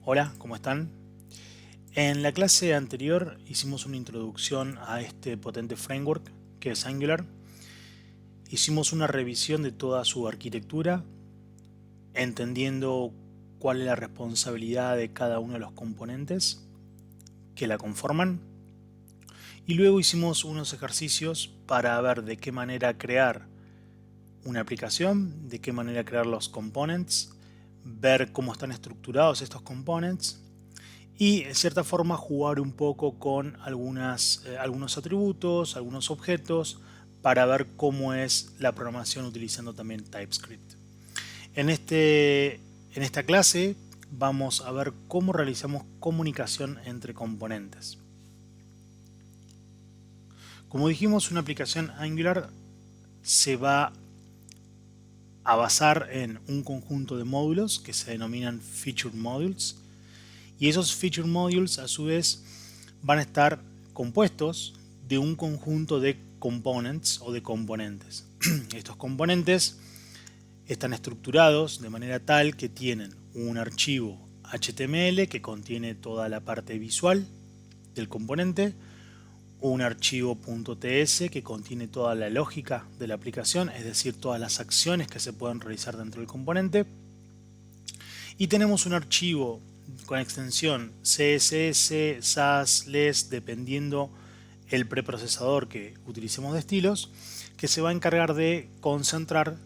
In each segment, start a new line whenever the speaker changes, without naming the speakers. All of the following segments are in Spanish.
Hola, ¿cómo están? En la clase anterior hicimos una introducción a este potente framework que es Angular. Hicimos una revisión de toda su arquitectura, entendiendo cuál es la responsabilidad de cada uno de los componentes que la conforman. Y luego hicimos unos ejercicios para ver de qué manera crear una aplicación, de qué manera crear los components, ver cómo están estructurados estos components y en cierta forma jugar un poco con algunos atributos, algunos objetos para ver cómo es la programación utilizando también TypeScript. En esta clase vamos a ver cómo realizamos comunicación entre componentes. Como dijimos, una aplicación Angular se va a basar en un conjunto de módulos que se denominan Feature Modules, y esos Feature Modules a su vez van a estar compuestos de un conjunto de components o de componentes. Estos componentes están estructurados de manera tal que tienen un archivo HTML que contiene toda la parte visual del componente, un archivo .ts que contiene toda la lógica de la aplicación, es decir, todas las acciones que se pueden realizar dentro del componente, y tenemos un archivo con extensión CSS, SAS, LESS, dependiendo el preprocesador que utilicemos de estilos, que se va a encargar de concentrar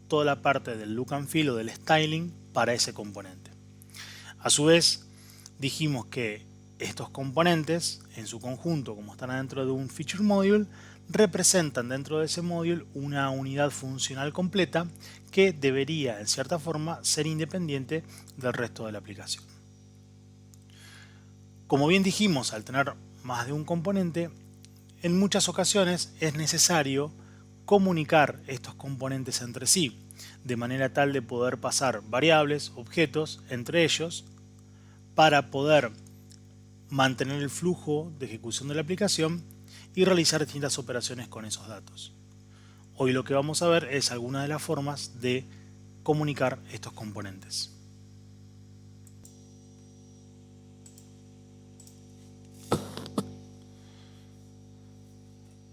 toda la parte del look and feel o del styling para ese componente. A su vez, dijimos que estos componentes, en su conjunto, como están dentro de un feature module, representan dentro de ese module una unidad funcional completa que debería, en cierta forma, ser independiente del resto de la aplicación. Como bien dijimos, al tener más de un componente, en muchas ocasiones es necesario comunicar estos componentes entre sí, de manera tal de poder pasar variables, objetos entre ellos, para poder mantener el flujo de ejecución de la aplicación y realizar distintas operaciones con esos datos. Hoy lo que vamos a ver es algunas de las formas de comunicar estos componentes.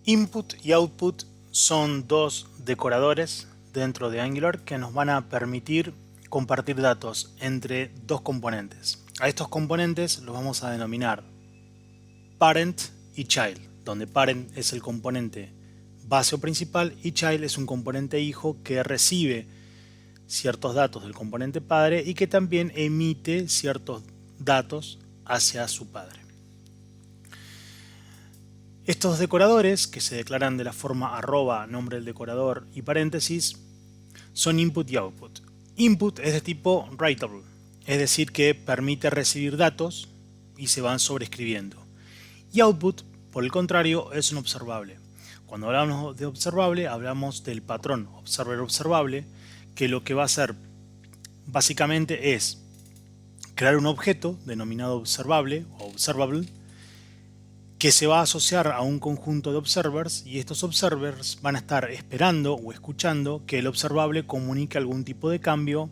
Input y output son dos decoradores dentro de Angular que nos van a permitir compartir datos entre dos componentes. A estos componentes los vamos a denominar parent y child, donde parent es el componente base o principal y child es un componente hijo que recibe ciertos datos del componente padre y que también emite ciertos datos hacia su padre. Estos decoradores, que se declaran de la forma arroba, nombre del decorador y paréntesis, son input y output. Input es de tipo writable, es decir, que permite recibir datos y se van sobreescribiendo. Y output, por el contrario, es un observable. Cuando hablamos de observable, hablamos del patrón observer-observable, que lo que va a hacer básicamente es crear un objeto denominado observable o observable, que se va a asociar a un conjunto de observers, y estos observers van a estar esperando o escuchando que el observable comunique algún tipo de cambio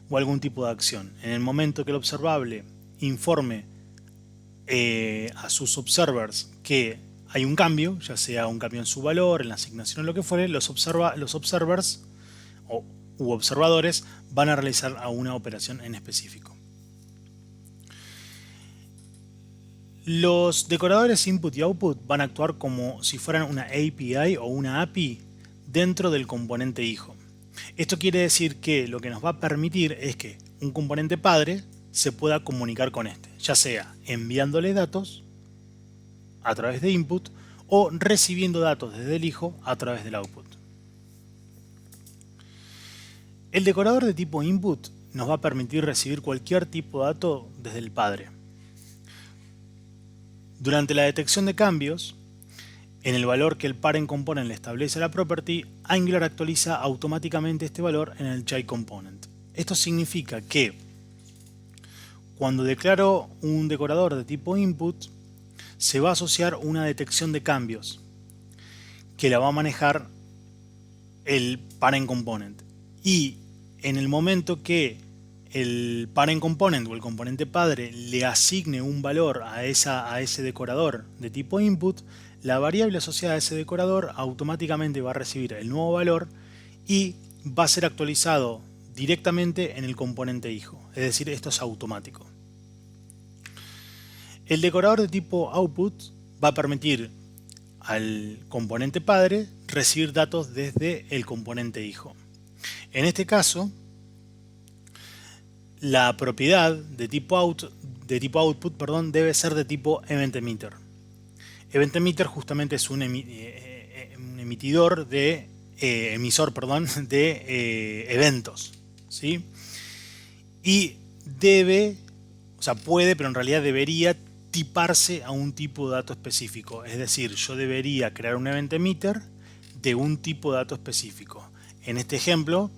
o algún tipo de acción. En el momento que el observable informe a sus observers que hay un cambio, ya sea un cambio en su valor, en la asignación o lo que fuere, los observers u observadores van a realizar una operación en específico. Los decoradores input y output van a actuar como si fueran una API o una API dentro del componente hijo. Esto quiere decir que lo que nos va a permitir es que un componente padre se pueda comunicar con este, ya sea enviándole datos a través de input o recibiendo datos desde el hijo a través del output. El decorador de tipo input nos va a permitir recibir cualquier tipo de dato desde el padre. Durante la detección de cambios, en el valor que el parent component le establece a la property, Angular actualiza automáticamente este valor en el child component. Esto significa que cuando declaro un decorador de tipo input, se va a asociar una detección de cambios que la va a manejar el parent component. Y en el momento que el parent component o el componente padre le asigne un valor a ese decorador de tipo input, la variable asociada a ese decorador automáticamente va a recibir el nuevo valor y va a ser actualizado directamente en el componente hijo. Es decir, esto es automático. El decorador de tipo output va a permitir al componente padre recibir datos desde el componente hijo. En este caso, la propiedad de tipo output debe ser de tipo event emitter. Event emitter justamente es un emisor de eventos, ¿sí? Y puede, pero en realidad debería tiparse a un tipo de dato específico. Es decir, yo debería crear un event emitter de un tipo de dato específico. En este ejemplo,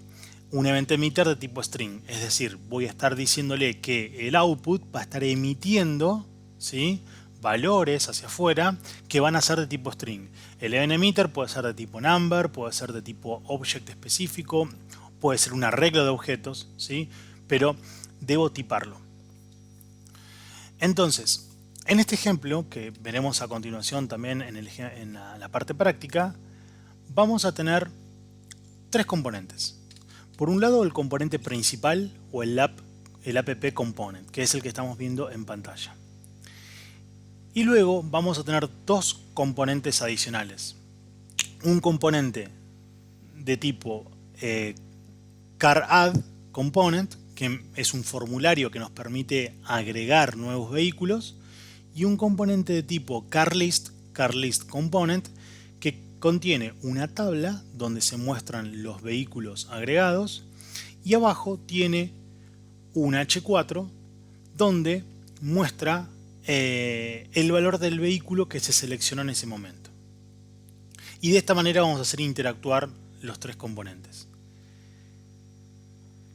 un event emitter de tipo string. Es decir, voy a estar diciéndole que el output va a estar emitiendo, ¿sí?, valores hacia afuera que van a ser de tipo string. El event emitter puede ser de tipo number, puede ser de tipo object específico, puede ser un arreglo de objetos, ¿sí?, pero debo tiparlo. Entonces, en este ejemplo, que veremos a continuación también en la parte práctica, vamos a tener tres componentes. Por un lado, el componente principal o el app component, que es el que estamos viendo en pantalla. Y luego vamos a tener dos componentes adicionales. Un componente de tipo CarAdd component, que es un formulario que nos permite agregar nuevos vehículos, y un componente de tipo CarList component, que contiene una tabla donde se muestran los vehículos agregados y abajo tiene un H4 donde muestra el valor del vehículo que se seleccionó en ese momento. Y de esta manera vamos a hacer interactuar los tres componentes.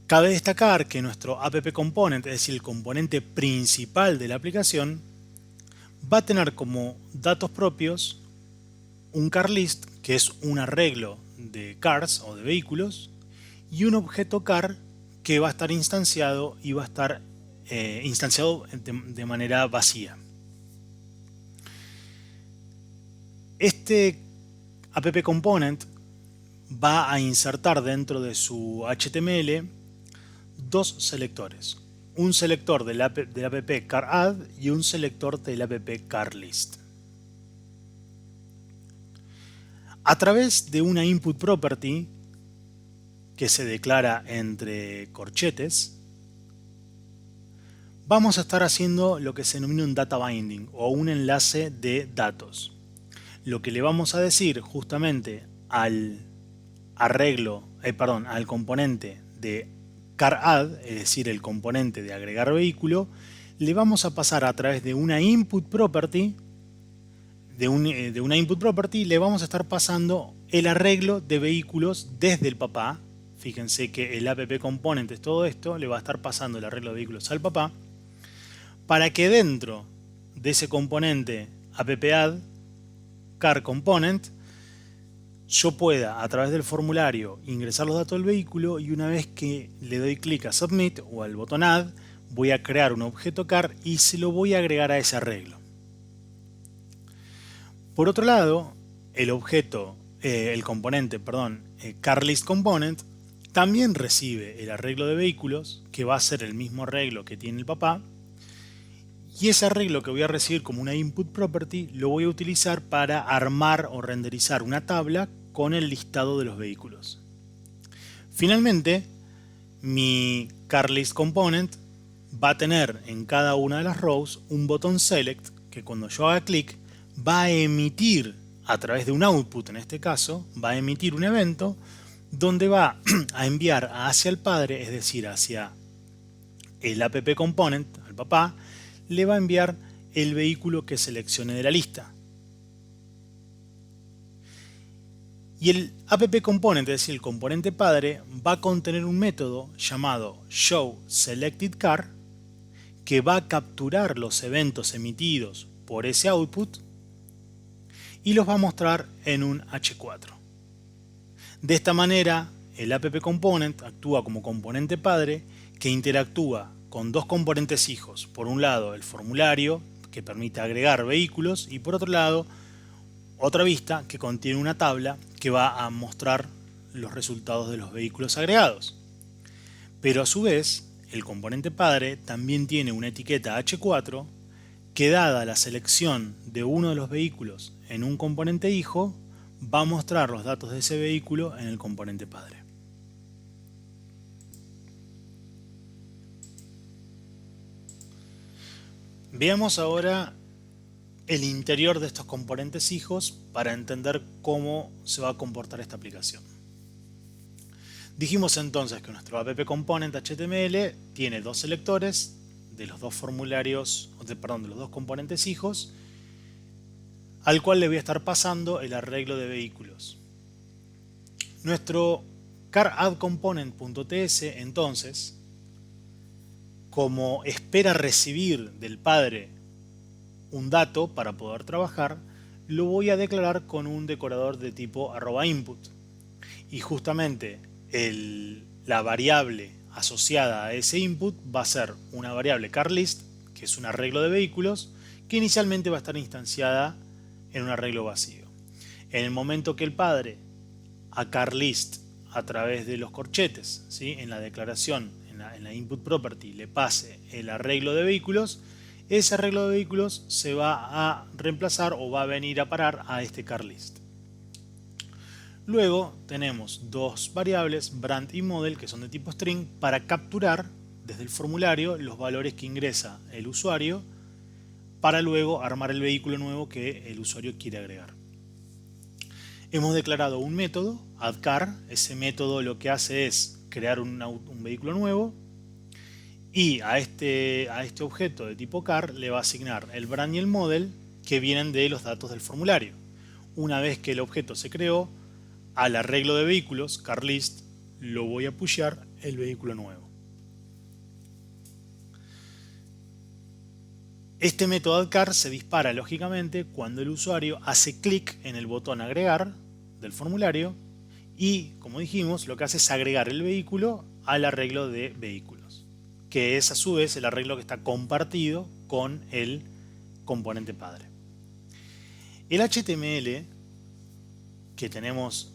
Cabe destacar que nuestro app component, es decir, el componente principal de la aplicación, va a tener como datos propios un CarList, que es un arreglo de cars o de vehículos, y un objeto car que va a estar instanciado y va a estar instanciado de manera vacía. Este app component va a insertar dentro de su HTML dos selectores. Un selector del app CarAdd y un selector del app CarList. A través de una input property que se declara entre corchetes, vamos a estar haciendo lo que se denomina un data binding o un enlace de datos. Lo que le vamos a decir justamente al componente de CarAdd, es decir, el componente de agregar vehículo, le vamos a pasar a través de una input property, le vamos a estar pasando el arreglo de vehículos desde el papá. Fíjense que el app component es todo esto, le va a estar pasando el arreglo de vehículos al papá, para que dentro de ese componente app-add car component yo pueda a través del formulario ingresar los datos del vehículo, y una vez que le doy clic a submit o al botón add, voy a crear un objeto car y se lo voy a agregar a ese arreglo. Por otro lado, el componente CarList component también recibe el arreglo de vehículos, que va a ser el mismo arreglo que tiene el papá, y ese arreglo que voy a recibir como una input property lo voy a utilizar para armar o renderizar una tabla con el listado de los vehículos. Finalmente, mi CarList component va a tener en cada una de las rows un botón select que cuando yo haga clic va a emitir, a través de un output en este caso, va a emitir un evento donde va a enviar hacia el padre, es decir, hacia el app component, al papá, le va a enviar el vehículo que seleccione de la lista. Y el app component, es decir, el componente padre, va a contener un método llamado showSelectedCar que va a capturar los eventos emitidos por ese output y los va a mostrar en un H4. De esta manera, el app component actúa como componente padre que interactúa con dos componentes hijos. Por un lado, el formulario, que permite agregar vehículos, y por otro lado, otra vista que contiene una tabla que va a mostrar los resultados de los vehículos agregados. Pero a su vez, el componente padre también tiene una etiqueta H4 que, dada la selección de uno de los vehículos en un componente hijo, va a mostrar los datos de ese vehículo en el componente padre. Veamos ahora el interior de estos componentes hijos para entender cómo se va a comportar esta aplicación. Dijimos entonces que nuestro app component HTML tiene dos selectores de los dos formularios, de los dos componentes hijos, al cual le voy a estar pasando el arreglo de vehículos. Nuestro CarAddComponent.ts entonces, como espera recibir del padre un dato para poder trabajar, lo voy a declarar con un decorador de tipo @input. Y justamente la variable asociada a ese input va a ser una variable carList, que es un arreglo de vehículos, que inicialmente va a estar instanciada en un arreglo vacío. En el momento que el padre a carList, a través de los corchetes, ¿sí?, en la declaración, en la input property, le pase el arreglo de vehículos, ese arreglo de vehículos se va a reemplazar o va a venir a parar a este carList. Luego tenemos dos variables, brand y model, que son de tipo string, para capturar desde el formulario los valores que ingresa el usuario para luego armar el vehículo nuevo que el usuario quiere agregar. Hemos declarado un método, addCar. Ese método lo que hace es crear un vehículo nuevo, y a este objeto de tipo car le va a asignar el brand y el model, que vienen de los datos del formulario. Una vez que el objeto se creó, al arreglo de vehículos, carList, lo voy a pushear el vehículo nuevo. Este método addCar se dispara lógicamente cuando el usuario hace clic en el botón agregar del formulario y, como dijimos, lo que hace es agregar el vehículo al arreglo de vehículos, que es a su vez el arreglo que está compartido con el componente padre. El HTML que tenemos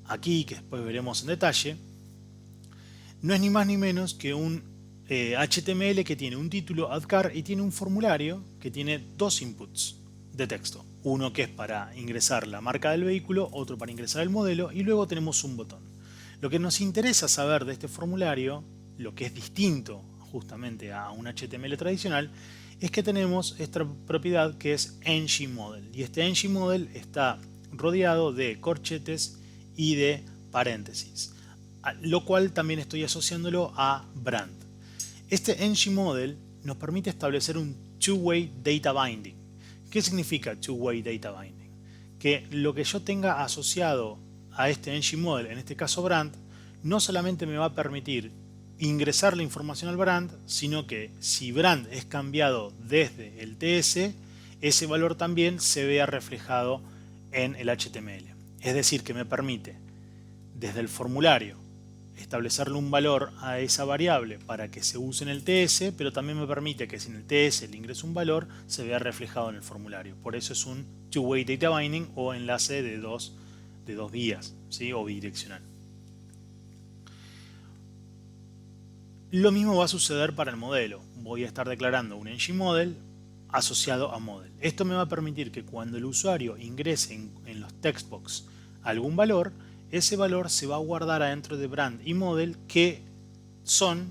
aquí, que después veremos en detalle, no es ni más ni menos que un HTML que tiene un título addCar y tiene un formulario que tiene dos inputs de texto. Uno que es para ingresar la marca del vehículo, otro para ingresar el modelo, y luego tenemos un botón. Lo que nos interesa saber de este formulario, lo que es distinto justamente a un HTML tradicional, es que tenemos esta propiedad que es ngModel. Y este ngModel está rodeado de corchetes y de paréntesis, lo cual también estoy asociándolo a brand. Este ngModel nos permite establecer un two-way data binding. ¿Qué significa two-way data binding? Que lo que yo tenga asociado a este ngModel, en este caso brand, no solamente me va a permitir ingresar la información al brand, sino que si brand es cambiado desde el TS, ese valor también se vea reflejado en el HTML. Es decir, que me permite desde el formulario establecerle un valor a esa variable para que se use en el TS, pero también me permite que si en el TS le ingreso un valor, se vea reflejado en el formulario. Por eso es un two-way data binding o enlace de dos vías, ¿sí?, o bidireccional. Lo mismo va a suceder para el modelo. Voy a estar declarando un ngModel asociado a model. Esto me va a permitir que cuando el usuario ingrese en los textbox algún valor, ese valor se va a guardar adentro de brand y model, que son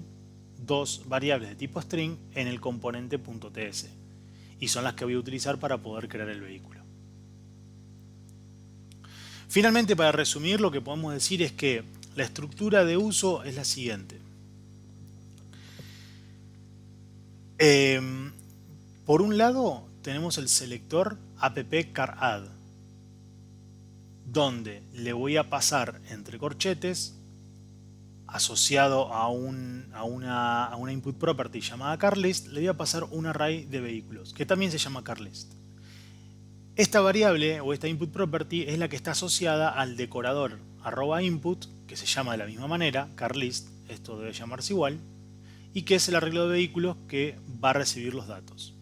dos variables de tipo string en el componente .ts, y son las que voy a utilizar para poder crear el vehículo. Finalmente, para resumir, lo que podemos decir es que la estructura de uso es la siguiente. Por un lado tenemos el selector app_car_add, donde le voy a pasar entre corchetes, asociado a una input property llamada carList, le voy a pasar un array de vehículos que también se llama carList. Esta variable o esta input property es la que está asociada al decorador @input, que se llama de la misma manera, carList, esto debe llamarse igual, y que es el arreglo de vehículos que va a recibir los datos.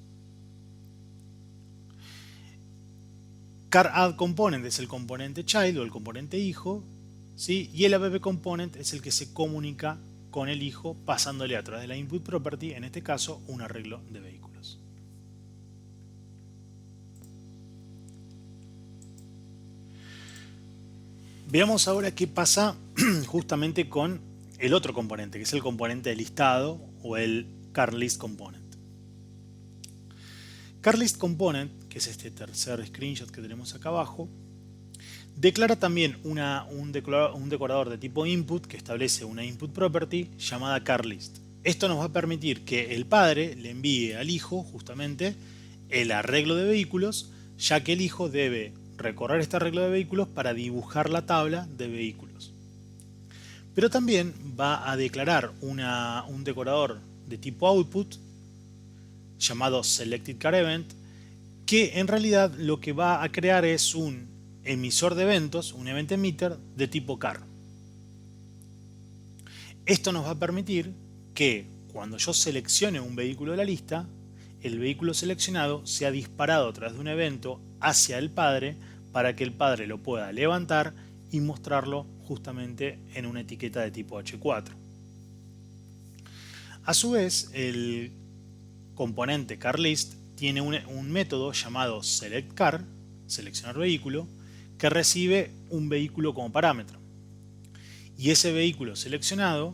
CarAddComponent es el componente child o el componente hijo, ¿sí? Y el AppComponent es el que se comunica con el hijo pasándole a través de la input property, en este caso un arreglo de vehículos. Veamos ahora qué pasa justamente con el otro componente, que es el componente de listado o el CarListComponent. CarListComponent, que es este tercer screenshot que tenemos acá abajo, declara también un decorador de tipo input que establece una input property llamada CarList. Esto nos va a permitir que el padre le envíe al hijo justamente el arreglo de vehículos, ya que el hijo debe recorrer este arreglo de vehículos para dibujar la tabla de vehículos. Pero también va a declarar un decorador de tipo output llamado selectedCarEvent, que en realidad lo que va a crear es un emisor de eventos, un event emitter de tipo car. Esto nos va a permitir que cuando yo seleccione un vehículo de la lista, el vehículo seleccionado sea disparado a través de un evento hacia el padre para que el padre lo pueda levantar y mostrarlo justamente en una etiqueta de tipo H4. A su vez, el componente CarList tiene un método llamado selectCar, seleccionar vehículo, que recibe un vehículo como parámetro. Y ese vehículo seleccionado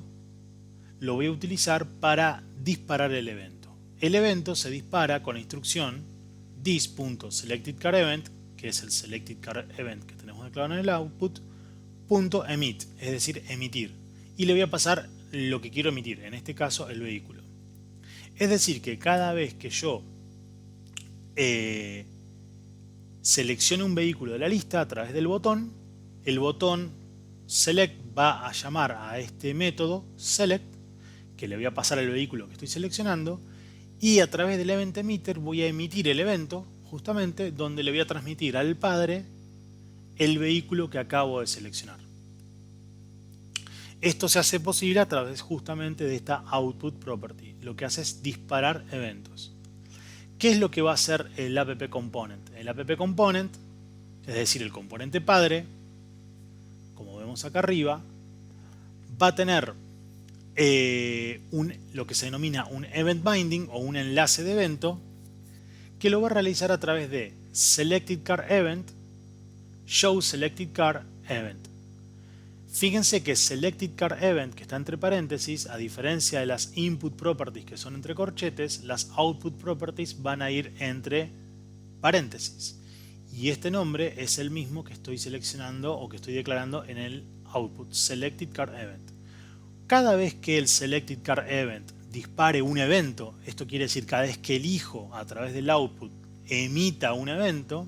lo voy a utilizar para disparar el evento. El evento se dispara con la instrucción this.selectedCarEvent, que es el selectedCarEvent que tenemos declarado en el output, .emit, es decir, emitir. Y le voy a pasar lo que quiero emitir, en este caso el vehículo. Es decir, que cada vez que yo seleccione un vehículo de la lista a través del botón, el botón select va a llamar a este método select, que le voy a pasar el vehículo que estoy seleccionando, y a través del event emitter voy a emitir el evento, justamente donde le voy a transmitir al padre el vehículo que acabo de seleccionar. Esto se hace posible a través justamente de esta output property. Lo que hace es disparar eventos. ¿Qué es lo que va a hacer el AppComponent? El AppComponent, es decir, el componente padre, como vemos acá arriba, va a tener lo que se denomina un event binding o un enlace de evento que lo va a realizar a través de selectedCarEvent, showSelectedCarEvent. Fíjense que selectedCarEvent, que está entre paréntesis, a diferencia de las input properties que son entre corchetes, las output properties van a ir entre paréntesis. Y este nombre es el mismo que estoy seleccionando o que estoy declarando en el output, selectedCarEvent. Cada vez que el selectedCarEvent dispare un evento, esto quiere decir cada vez que el hijo a través del output emita un evento,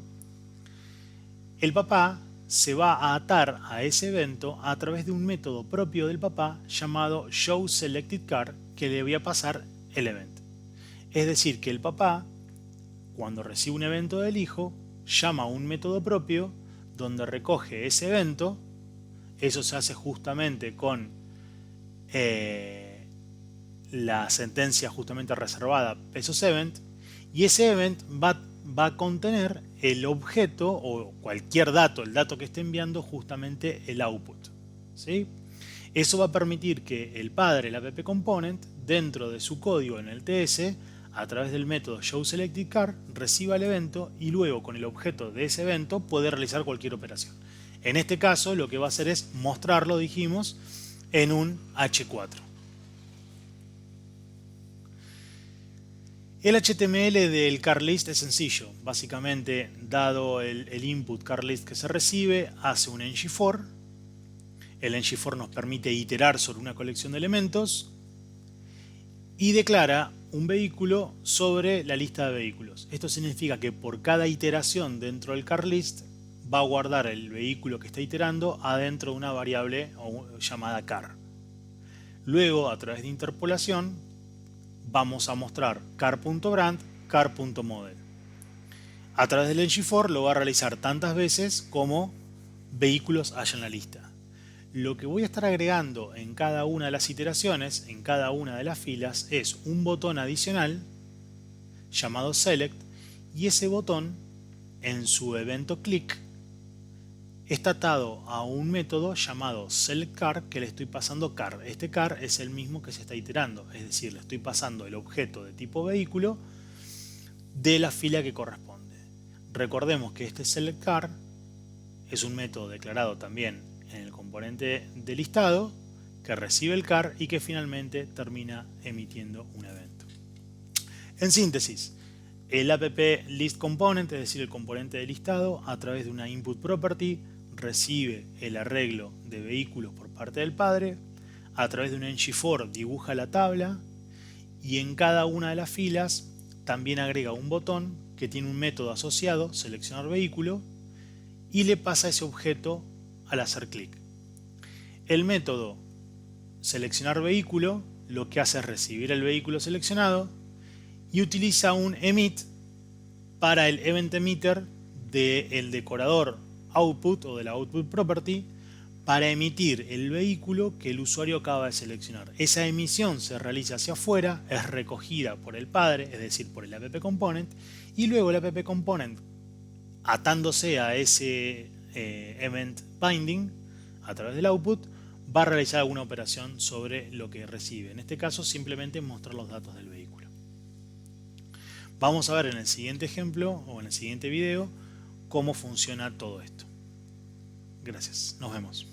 el papá se va a atar a ese evento a través de un método propio del papá llamado showSelectedCar, que le voy a pasar el evento. Es decir, que el papá, cuando recibe un evento del hijo, llama a un método propio donde recoge ese evento. Eso se hace justamente con la sentencia justamente reservada pesos_event, y ese event va a contener el objeto o cualquier dato, el dato que esté enviando justamente el output, ¿sí? Eso va a permitir que el padre, el AppComponent, dentro de su código en el TS, a través del método showSelectedCar, reciba el evento y luego con el objeto de ese evento puede realizar cualquier operación. En este caso lo que va a hacer es mostrarlo, dijimos, en un H4. El HTML del CarList es sencillo. Básicamente, dado el input CarList que se recibe, hace un ngFor. El ngFor nos permite iterar sobre una colección de elementos y declara un vehículo sobre la lista de vehículos. Esto significa que por cada iteración dentro del CarList va a guardar el vehículo que está iterando adentro de una variable llamada car. Luego, a través de interpolación, vamos a mostrar car.brand, car.model. A través del ngFor lo va a realizar tantas veces como vehículos haya en la lista. Lo que voy a estar agregando en cada una de las iteraciones, en cada una de las filas, es un botón adicional llamado select, y ese botón en su evento click está atado a un método llamado selectCar que le estoy pasando car. Este car es el mismo que se está iterando, es decir, le estoy pasando el objeto de tipo vehículo de la fila que corresponde. Recordemos que este selectCar es un método declarado también en el componente de listado que recibe el car y que finalmente termina emitiendo un evento. En síntesis, el app list component, es decir, el componente de listado, a través de una input property recibe el arreglo de vehículos por parte del padre, a través de un ng-for dibuja la tabla y en cada una de las filas también agrega un botón que tiene un método asociado, seleccionar vehículo, y le pasa ese objeto al hacer clic. El método seleccionar vehículo lo que hace es recibir el vehículo seleccionado y utiliza un emit para el event emitter del decorador output o de la output property para emitir el vehículo que el usuario acaba de seleccionar. Esa emisión se realiza hacia afuera, es recogida por el padre, es decir, por el app component, y luego el app component, atándose a ese event binding a través del output, va a realizar alguna operación sobre lo que recibe. En este caso, simplemente mostrar los datos del vehículo. Vamos a ver en el siguiente ejemplo o en el siguiente video cómo funciona todo esto. Gracias, nos vemos.